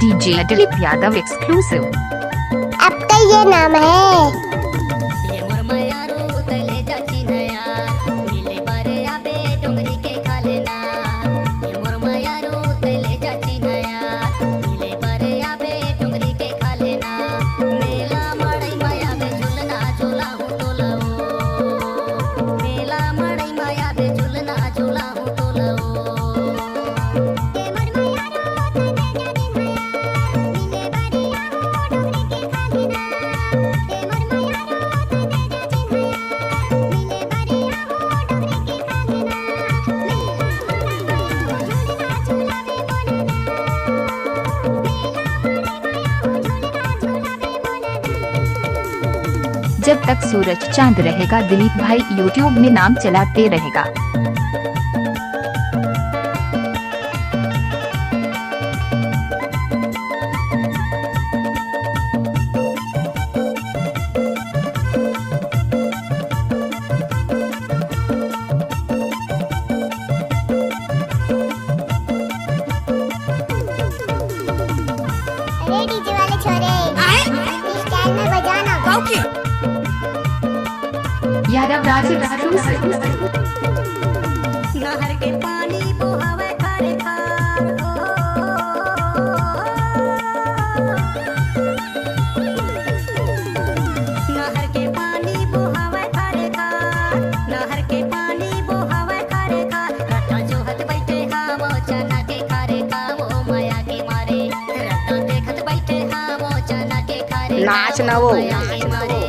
DJ Dilip Yadav exclusive. आपका ये नाम है। जब तक सूरज चांद रहेगा दिलीप भाई यूट्यूब में नाम चलाते रहेगा। अरे डीजे वाले छोरे, इस स्टाइल में बजाना। यादव राज एक्सक्लूसिव। नहर के पानी बहावे खारे खार, नहर के पानी बहावे खारे खार, नहर के पानी बहावे खारे खार। रत्ता जोहत बैठे हावो चना के खारे खावो माया के मारे। रत्ता देखत बैठे हावो चना के खारे नाच ना वो माया के मारे।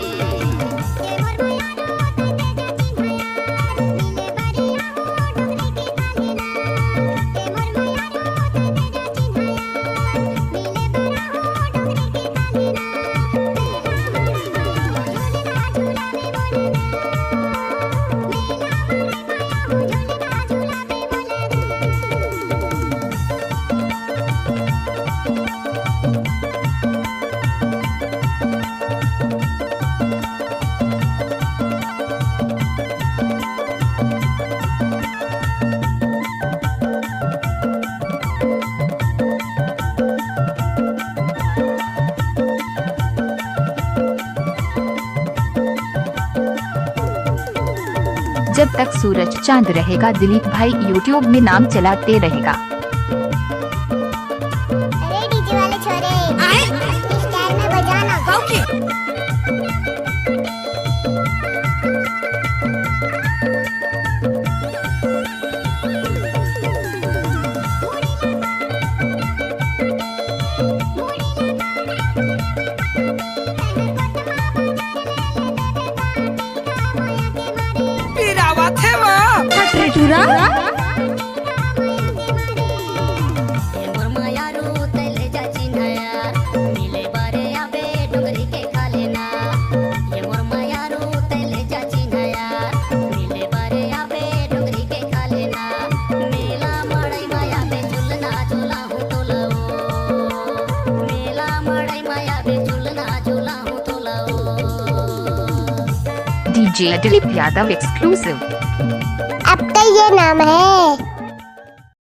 जब तक सूरज चांद रहेगा दिलीप भाई यूट्यूब में नाम चलाते रहेगा। अरे डीजे वाले छोरे, इस स्टाइल में बजाना। DJ Dilip Yadav exclusive. आपका ये नाम है।